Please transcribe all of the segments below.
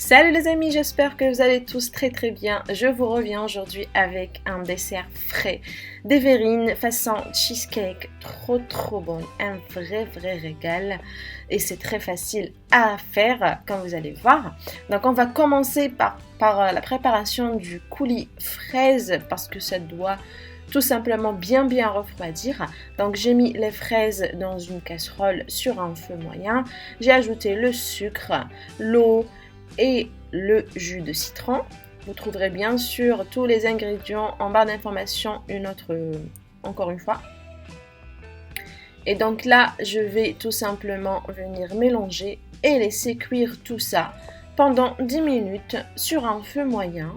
Salut les amis, j'espère que vous allez tous très bien. Je vous reviens aujourd'hui avec un dessert frais, des verrines façon cheesecake, trop bon, un vrai régal. Et c'est très facile à faire, comme vous allez voir. Donc on va commencer par la préparation du coulis fraise, parce que ça doit tout simplement bien refroidir. Donc j'ai mis les fraises dans une casserole sur un feu moyen. J'ai ajouté le sucre, l'eau et le jus de citron. Vous trouverez bien sûr tous les ingrédients en barre d'informations encore une fois. Et donc là, je vais tout simplement venir mélanger et laisser cuire tout ça pendant 10 minutes sur un feu moyen.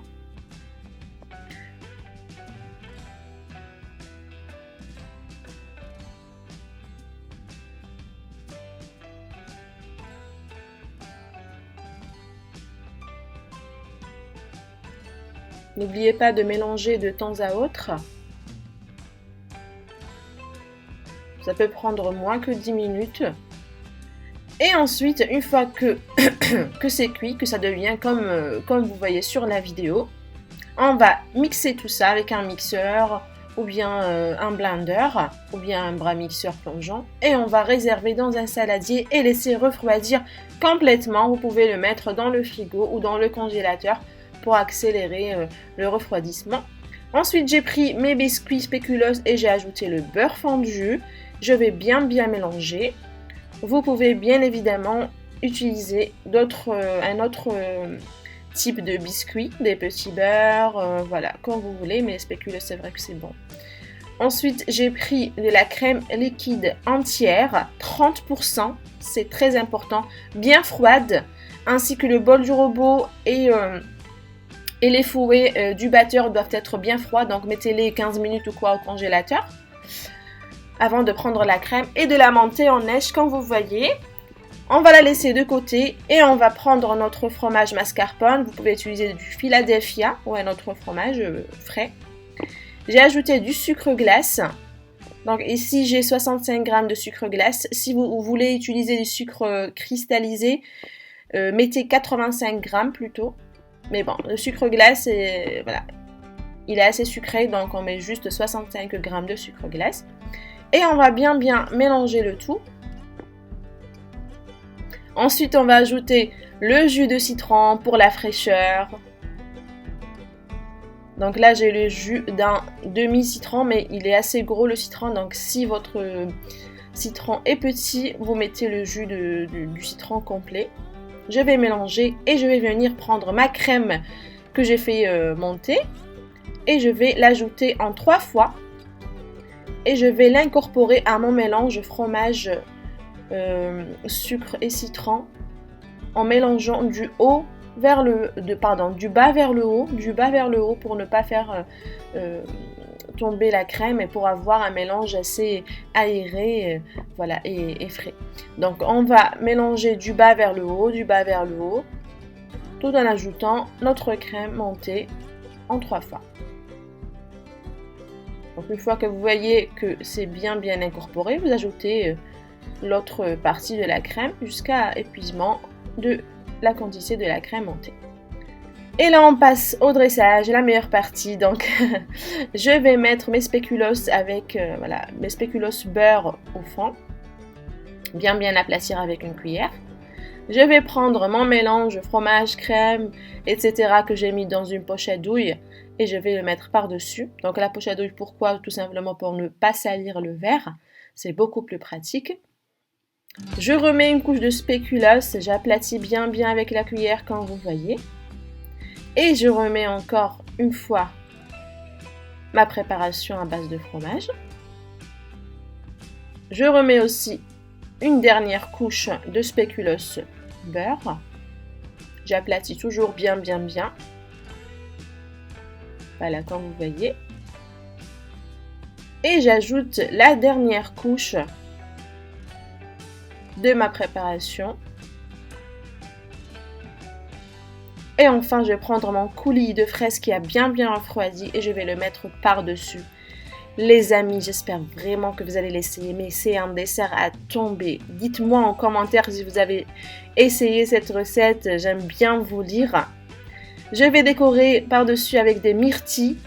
N'oubliez pas de mélanger de temps à autre. Ça peut prendre moins que 10 minutes. Et ensuite, une fois que c'est cuit, que ça devient comme vous voyez sur la vidéo, on va mixer tout ça avec un mixeur ou bien un blender ou bien un bras mixeur plongeant. Et on va réserver dans un saladier et laisser refroidir complètement. Vous pouvez le mettre dans le frigo ou dans le congélateur pour accélérer le refroidissement. Ensuite, j'ai pris mes biscuits spéculoos et j'ai ajouté le beurre fondu. Je vais bien mélanger. Vous pouvez bien évidemment utiliser un autre type de biscuits, des petits beurres, voilà, comme vous voulez, mais spéculoos, c'est vrai que c'est bon. Ensuite, j'ai pris de la crème liquide entière, 30%, c'est très important, bien froide, ainsi que le bol du robot et les fouets du batteur doivent être bien froids, donc mettez-les 15 minutes ou quoi au congélateur avant de prendre la crème et de la monter en neige comme vous voyez. On va la laisser de côté et on va prendre notre fromage mascarpone. Vous pouvez utiliser du Philadelphia ou un autre fromage frais. J'ai ajouté du sucre glace. Donc ici j'ai 65 g de sucre glace. Si vous voulez utiliser du sucre cristallisé, mettez 85 g plutôt. Mais bon, le sucre glace, voilà, il est assez sucré, donc on met juste 65 g de sucre glace. Et on va bien mélanger le tout. Ensuite, on va ajouter le jus de citron pour la fraîcheur. Donc là, j'ai le jus d'un demi-citron, mais il est assez gros le citron. Donc si votre citron est petit, vous mettez le jus du citron complet. Je vais mélanger et je vais venir prendre ma crème que j'ai fait monter et je vais l'ajouter en 3 fois et je vais l'incorporer à mon mélange fromage, sucre et citron en mélangeant du bas vers le haut pour ne pas faire tomber la crème et pour avoir un mélange assez aéré, voilà, et frais. Donc on va mélanger du bas vers le haut, tout en ajoutant notre crème montée en 3 fois. Donc une fois que vous voyez que c'est bien incorporé, vous ajoutez l'autre partie de la crème jusqu'à épuisement de la quantité de la crème montée. Et là on passe au dressage, la meilleure partie. Donc je vais mettre mes spéculoos avec mes spéculoos beurre au fond, bien aplatir avec une cuillère. Je vais prendre mon mélange fromage, crème, etc. que j'ai mis dans une poche à douille et je vais le mettre par-dessus. Donc la poche à douille, pourquoi? Tout simplement pour ne pas salir le verre, c'est beaucoup plus pratique. Je remets une couche de spéculoos, j'aplatis bien avec la cuillère comme vous voyez. Et je remets encore une fois ma préparation à base de fromage. Je remets aussi une dernière couche de spéculoos beurre. J'aplatis toujours bien. Voilà, comme vous voyez. Et j'ajoute la dernière couche de ma préparation. Et enfin, je vais prendre mon coulis de fraises qui a bien refroidi et je vais le mettre par-dessus. Les amis, j'espère vraiment que vous allez l'essayer, mais c'est un dessert à tomber. Dites-moi en commentaire si vous avez essayé cette recette, j'aime bien vous lire. Je vais décorer par-dessus avec des myrtilles.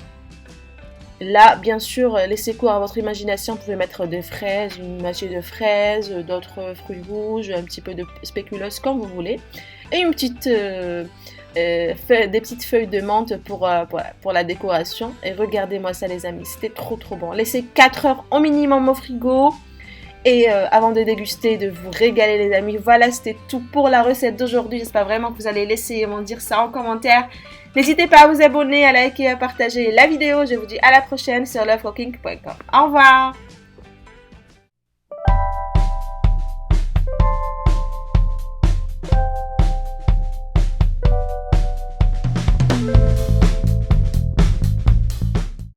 Là, bien sûr, laissez cours à votre imagination. Vous pouvez mettre des fraises, une moitié de fraises, d'autres fruits rouges, un petit peu de spéculoos, comme vous voulez. Et une petite, des petites feuilles de menthe pour la décoration. Et regardez-moi ça, les amis, c'était trop bon. Laissez 4 heures au minimum au frigo. Et avant de déguster, de vous régaler, les amis. Voilà, c'était tout pour la recette d'aujourd'hui. J'espère vraiment que vous allez l'essayer et m'en dire ça en commentaire. N'hésitez pas à vous abonner, à liker, à partager la vidéo. Je vous dis à la prochaine sur lovecooking.com. Au revoir!